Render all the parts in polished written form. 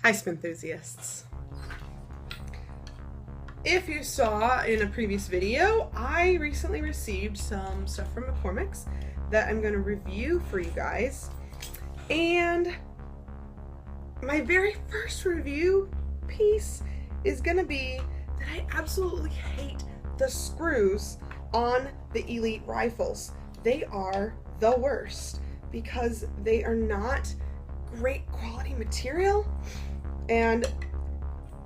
Hi, SPIN enthusiasts. If you saw in a previous video, I recently received some stuff from McCormick's that I'm going to review for you guys. And my very first review piece is going to be that I absolutely hate the screws on the Elite rifles. They are the worst because they are not great quality material. And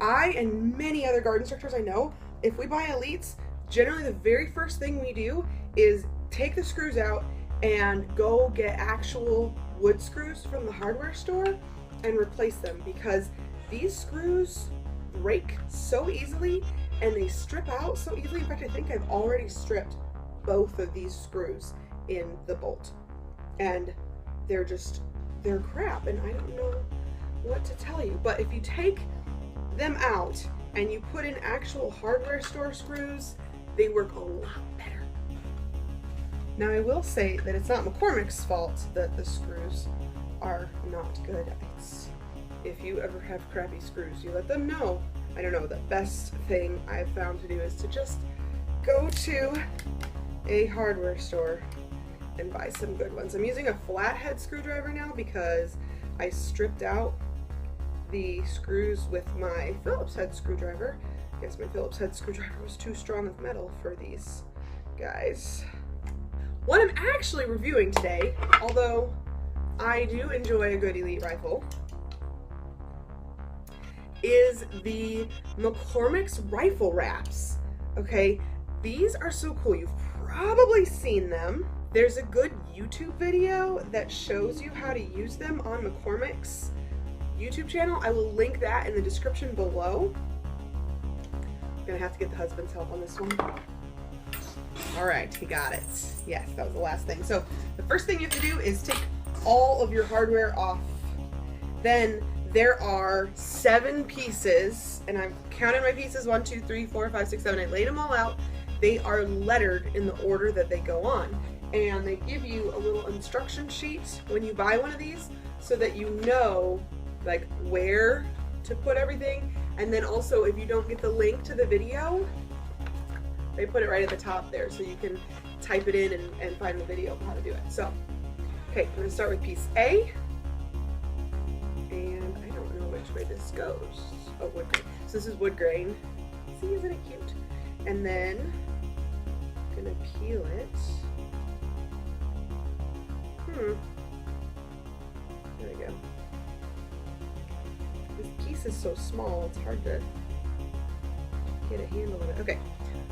I and many other garden instructors I know, if we buy Elites, generally the very first thing we do is take the screws out and go get actual wood screws from the hardware store and replace them, because these screws break so easily and they strip out so easily. In fact, I think I've already stripped both of these screws in the bolt, and they're crap, and I don't know what to tell you. But if you take them out and you put in actual hardware store screws, they work a lot better. Now, I will say that it's not McCormick's fault that the screws are not good. If you ever have crappy screws, you let them know. I don't know, the best thing I've found to do is to just go to a hardware store and buy some good ones. I'm using a flathead screwdriver now because I stripped out the screws with my Phillips head screwdriver. I guess my Phillips head screwdriver was too strong of metal for these guys. What I'm actually reviewing today, although I do enjoy a good Elite rifle, is the McCormick's rifle wraps. Okay, these are so cool. You've probably seen them. There's a good YouTube video that shows you how to use them on McCormick's YouTube channel. I will link that in the description below. I'm gonna have to get the husband's help on this one. All right, he got it. Yes, that was the last thing. So the first thing you have to do is take all of your hardware off. Then there are 7 pieces, and I've counted my pieces, 1, 2, 3, 4, 5, 6, 7, I laid them all out. They are lettered in the order that they go on. And they give you a little instruction sheet when you buy one of these so that you know like where to put everything. And then also, if you don't get the link to the video, they put it right at the top there so you can type it in and find the video of how to do it. So, okay, I'm gonna start with piece A. And I don't know which way this goes. Oh, wood grain. So this is wood grain. See, isn't it cute? And then I'm gonna peel it. There we go. This piece is so small, it's hard to get a handle of it. Okay,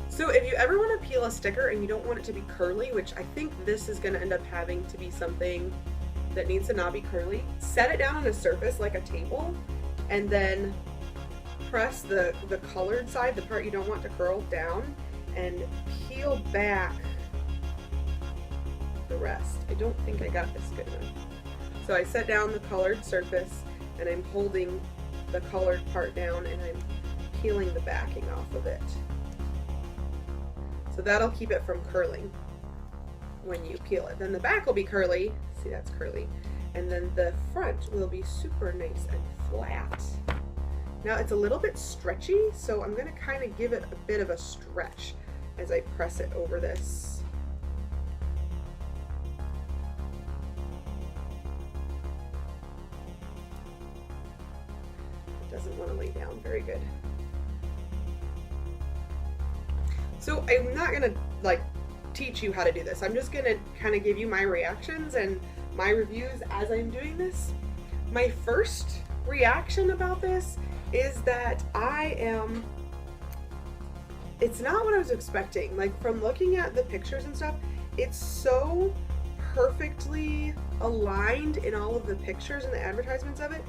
so if you ever want to peel a sticker and you don't want it to be curly, which I think this is going to end up having to be something that needs to not be curly, set it down on a surface like a table, and then press the colored side, the part you don't want to curl, down, and peel back the rest. I don't think I got this good enough. So I set down the colored surface and I'm holding the colored part down and I'm peeling the backing off of it. So that'll keep it from curling when you peel it. Then the back will be curly. See, that's curly. And then the front will be super nice and flat. Now it's a little bit stretchy, so I'm gonna kind of give it a bit of a stretch as I press it over this. Doesn't want to lay down very good. So I'm not gonna like teach you how to do this. I'm just gonna kind of give you my reactions and my reviews as I'm doing this. My first reaction about this is that it's not what I was expecting. Like, from looking at the pictures and stuff, it's so perfectly aligned in all of the pictures and the advertisements of it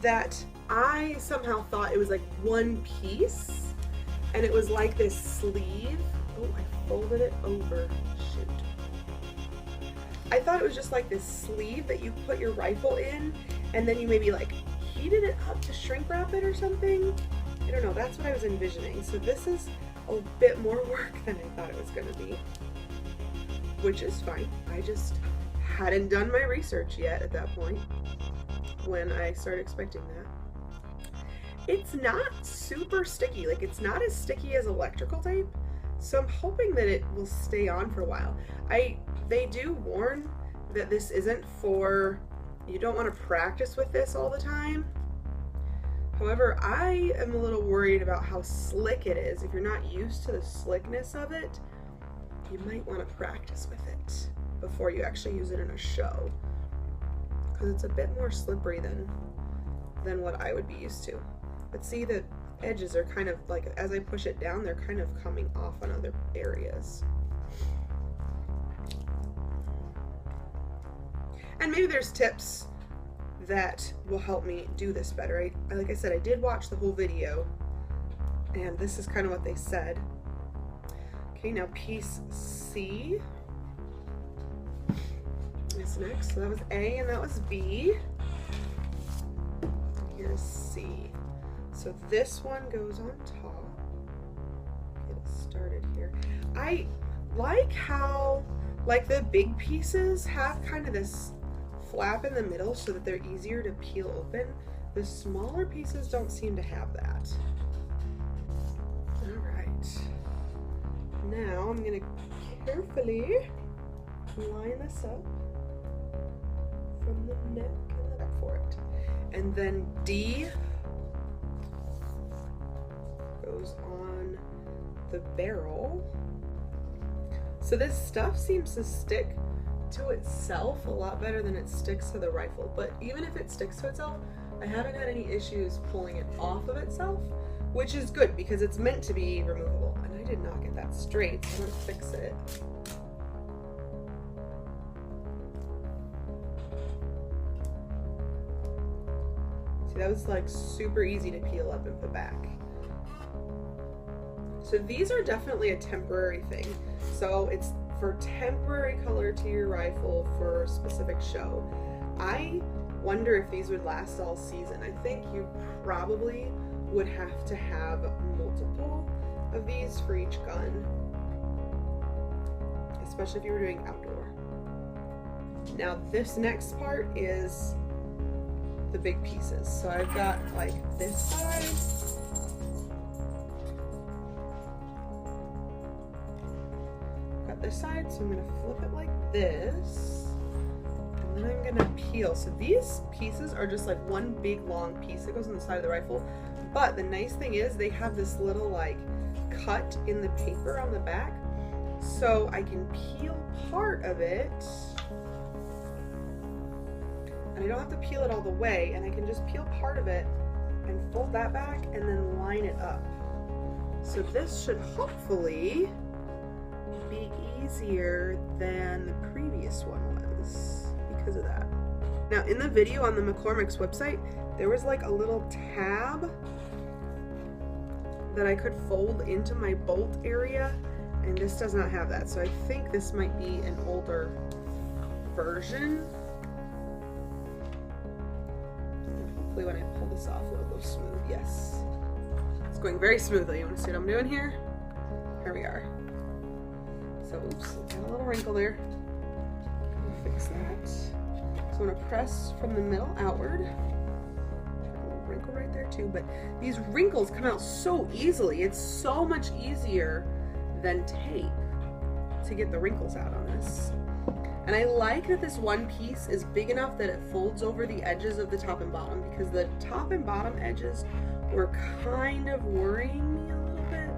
that I somehow thought it was like one piece, and it was like this sleeve. Oh, I folded it over. Shoot. I thought it was just like this sleeve that you put your rifle in, and then you maybe like heated it up to shrink wrap it or something. I don't know, that's what I was envisioning. So this is a bit more work than I thought it was going to be, which is fine. I just hadn't done my research yet at that point when I started expecting that. It's not super sticky. Like, it's not as sticky as electrical tape, so I'm hoping that it will stay on for a while. They do warn that this isn't for, you don't want to practice with this all the time. However, I am a little worried about how slick it is. If you're not used to the slickness of it, you might want to practice with it before you actually use it in a show, because it's a bit more slippery than what I would be used to. But see, the edges are kind of like, as I push it down, they're kind of coming off on other areas. And maybe there's tips that will help me do this better. Like I said, I did watch the whole video, and this is kind of what they said. Okay, now piece C is next. So that was A and that was B. Here's C. So this one goes on top. Get it started here. I like how, like, the big pieces have kind of this flap in the middle so that they're easier to peel open. The smaller pieces don't seem to have that. All right. Now I'm gonna carefully line this up from the neck and the back for it. And then D goes on the barrel. So this stuff seems to stick to itself a lot better than it sticks to the rifle, but even if it sticks to itself, I haven't had any issues pulling it off of itself, which is good because it's meant to be removable. And I did not get that straight, so I'm gonna fix it. See, that was like super easy to peel up and put back. So these are definitely a temporary thing. So it's for temporary color to your rifle for a specific show. I wonder if these would last all season. I think you probably would have to have multiple of these for each gun, especially if you were doing outdoor. Now this next part is the big pieces. So I've got like this side, this side, so I'm going to flip it like this, and then I'm going to peel. So these pieces are just like one big long piece that goes on the side of the rifle, but the nice thing is they have this little like cut in the paper on the back, so I can peel part of it, and I don't have to peel it all the way, and I can just peel part of it and fold that back and then line it up. So this should hopefully be easier than the previous one was because of that. Now in the video on the McCormick's website, there was like a little tab that I could fold into my bolt area, and this does not have that. So I think this might be an older version. And hopefully when I pull this off, it'll go smooth. Yes, it's going very smoothly. You want to see what I'm doing here? Here we are. So, oops, got a little wrinkle there. Fix that. So I'm going to press from the middle outward. Got a little wrinkle right there too, but these wrinkles come out so easily. It's so much easier than tape to get the wrinkles out on this. And I like that this one piece is big enough that it folds over the edges of the top and bottom, because the top and bottom edges were kind of worrying me a little bit.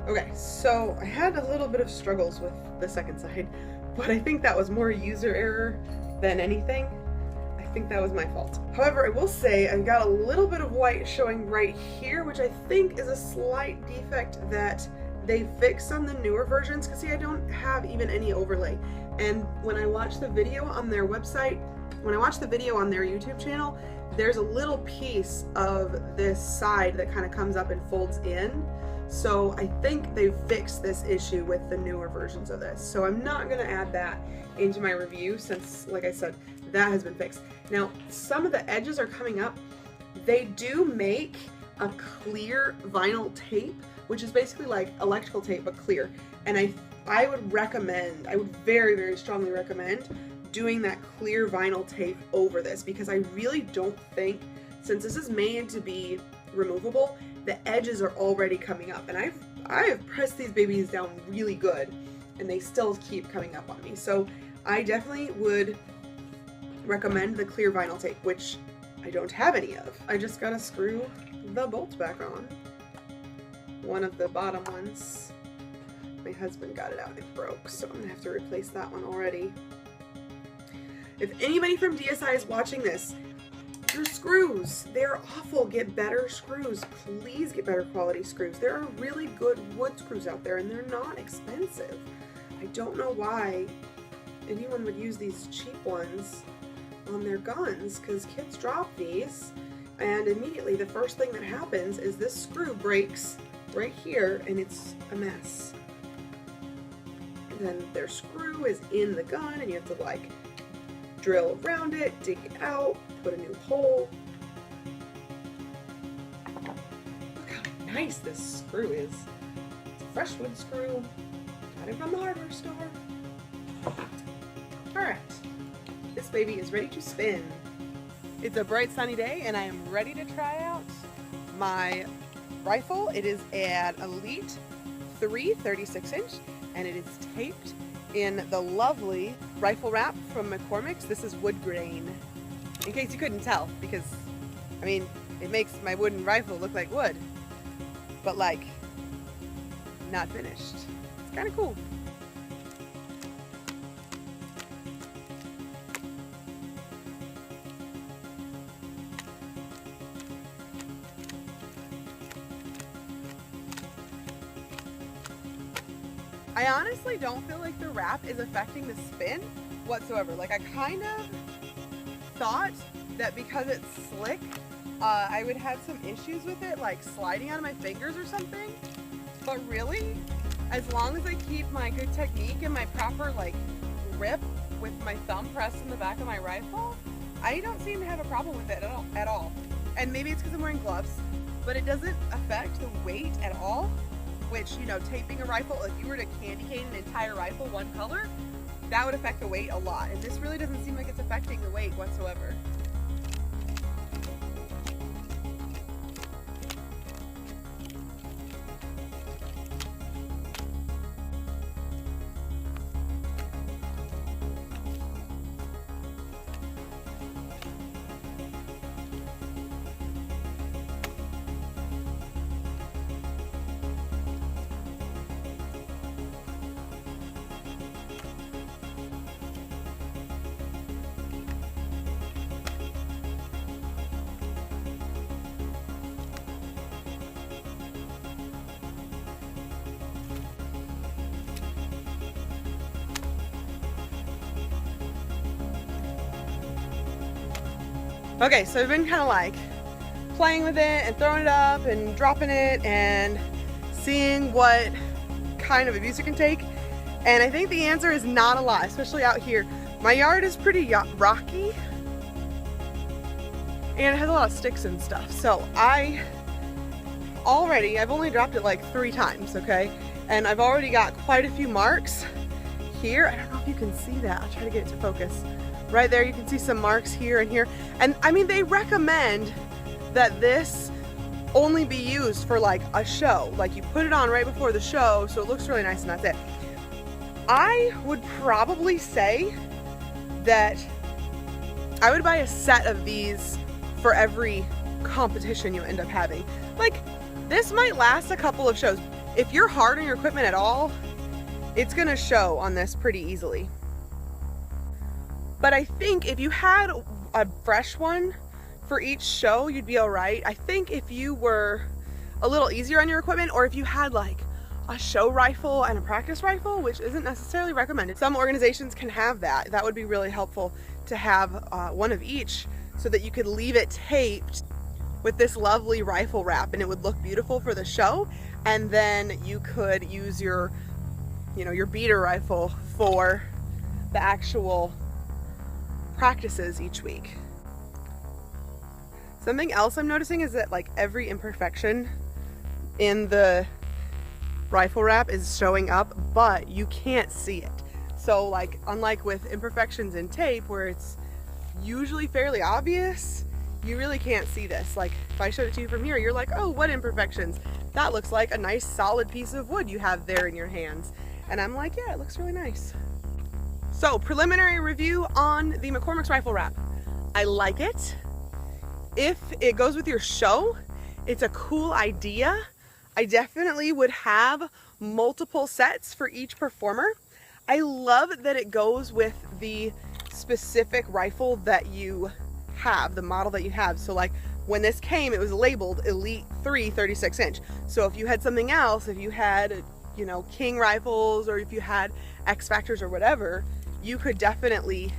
Okay, so I had a little bit of struggles with the second side, but I think that was more user error than anything. I think that was my fault. However, I will say I've got a little bit of white showing right here, which I think is a slight defect that they fixed on the newer versions, because see, I don't have even any overlay. And when I watched the video on their website, when I watched the video on their YouTube channel, there's a little piece of this side that kind of comes up and folds in. So I think they've fixed this issue with the newer versions of this. So I'm not going to add that into my review since, like I said, that has been fixed. Now, some of the edges are coming up. They do make a clear vinyl tape which is basically like electrical tape but clear. And I would recommend, I would very, very strongly recommend doing that clear vinyl tape over this, because I really don't think, since this is made to be removable, the edges are already coming up, and I have pressed these babies down really good and they still keep coming up on me. So I definitely would recommend the clear vinyl tape, which I don't have any of. I just gotta screw the bolt back on. One of the bottom ones, my husband got it out and it broke, so I'm gonna have to replace that one already. If anybody from DSI is watching this, your screws, they're awful. Get better screws. Please get better quality screws. There are really good wood screws out there and they're not expensive. I don't know why anyone would use these cheap ones on their guns, because kids drop these and immediately the first thing that happens is this screw breaks right here and it's a mess. And then their screw is in the gun and you have to like drill around it, dig it out, put a new hole. Look how nice this screw is. It's a fresh wood screw. Got it from the hardware store. Alright, this baby is ready to spin. It's a bright sunny day and I am ready to try out my rifle. It is an Elite 3 36-inch and it is taped in the lovely rifle wrap from McCormick's. This is wood grain, in case you couldn't tell, because I mean it makes my wooden rifle look like wood, but like not finished. It's kind of cool. I honestly don't feel like the wrap is affecting the spin whatsoever. Like I kind of thought that because it's slick, I would have some issues with it, like sliding out of my fingers or something. But really, as long as I keep my good technique and my proper like grip with my thumb pressed in the back of my rifle, I don't seem to have a problem with it at all. And maybe it's because I'm wearing gloves, but it doesn't affect the weight at all. Which, you know, taping a rifle, if you were to candy cane an entire rifle one color, that would affect the weight a lot. And this really doesn't seem like it's affecting the weight whatsoever. Okay, so I've been kind of like playing with it and throwing it up and dropping it and seeing what kind of abuse it can take. And I think the answer is not a lot, especially out here. My yard is pretty rocky and it has a lot of sticks and stuff. So I've only dropped it like 3 times, okay? And I've already got quite a few marks here. I don't know if you can see that. I'll try to get it to focus. Right there, you can see some marks here and here. And I mean, they recommend that this only be used for like a show. Like you put it on right before the show, so it looks really nice and that's it. I would probably say that I would buy a set of these for every competition you end up having. Like, this might last a couple of shows. If you're hard on your equipment at all, it's gonna show on this pretty easily. But I think if you had a fresh one for each show, you'd be all right. I think if you were a little easier on your equipment, or if you had like a show rifle and a practice rifle, which isn't necessarily recommended. Some organizations can have that. That would be really helpful to have one of each, so that you could leave it taped with this lovely rifle wrap and it would look beautiful for the show. And then you could use your, you know, your beater rifle for the actual practices each week. Something else I'm noticing is that like every imperfection in the rifle wrap is showing up, but you can't see it. So like, unlike with imperfections in tape where it's usually fairly obvious, you really can't see this. Like if I showed it to you from here, you're like, oh, what imperfections? That looks like a nice solid piece of wood you have there in your hands. And I'm like, yeah, it looks really nice. So preliminary review on the McCormick's rifle wrap. I like it. If it goes with your show, it's a cool idea. I definitely would have multiple sets for each performer. I love that it goes with the specific rifle that you have, the model that you have. So like when this came, it was labeled Elite 3 36-inch. So if you had something else, if you had, you know, King rifles, or if you had X Factors or whatever, you could definitely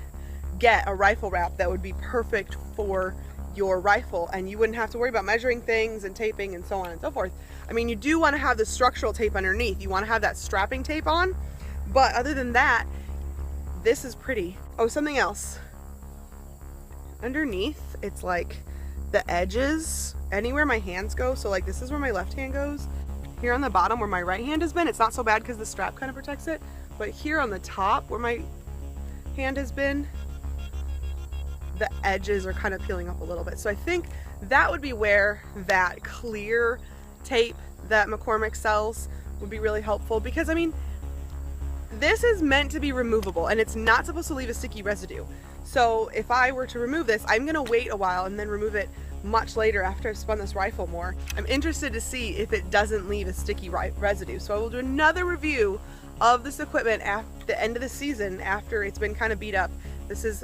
get a rifle wrap that would be perfect for your rifle, and you wouldn't have to worry about measuring things and taping and so on and so forth. I mean, you do want to have the structural tape underneath. You want to have that strapping tape on, but other than that, this is pretty. Oh, something else. Underneath, it's like the edges, anywhere my hands go. So like this is where my left hand goes. Here on the bottom where my right hand has been, it's not so bad because the strap kind of protects it. But here on the top where my hand has been, the edges are kind of peeling up a little bit. So I think that would be where that clear tape that McCormick sells would be really helpful, because I mean, this is meant to be removable and it's not supposed to leave a sticky residue. So if I were to remove this, I'm gonna wait a while and then remove it much later after I've spun this rifle more. I'm interested to see if it doesn't leave a sticky residue. So I will do another review of this equipment at the end of the season after it's been kind of beat up.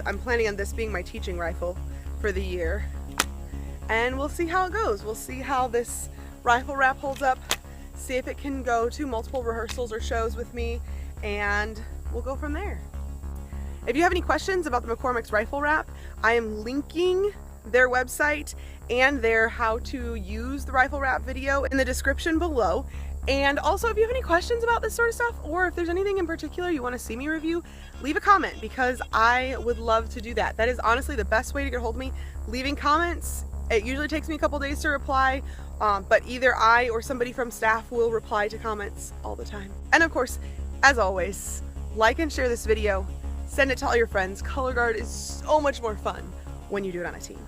I'm planning on this being my teaching rifle for the year. And we'll see how it goes. We'll see how this rifle wrap holds up, see if it can go to multiple rehearsals or shows with me, and we'll go from there. If you have any questions about the McCormick's rifle wrap, I am linking their website and their how to use the rifle wrap video in the description below. And also, if you have any questions about this sort of stuff, or if there's anything in particular you want to see me review, leave a comment, because I would love to do that. That is honestly the best way to get a hold of me, leaving comments. It usually takes me a couple days to reply, but either I or somebody from staff will reply to comments all the time. And of course, as always, like and share this video, send it to all your friends. Color guard is so much more fun when you do it on a team.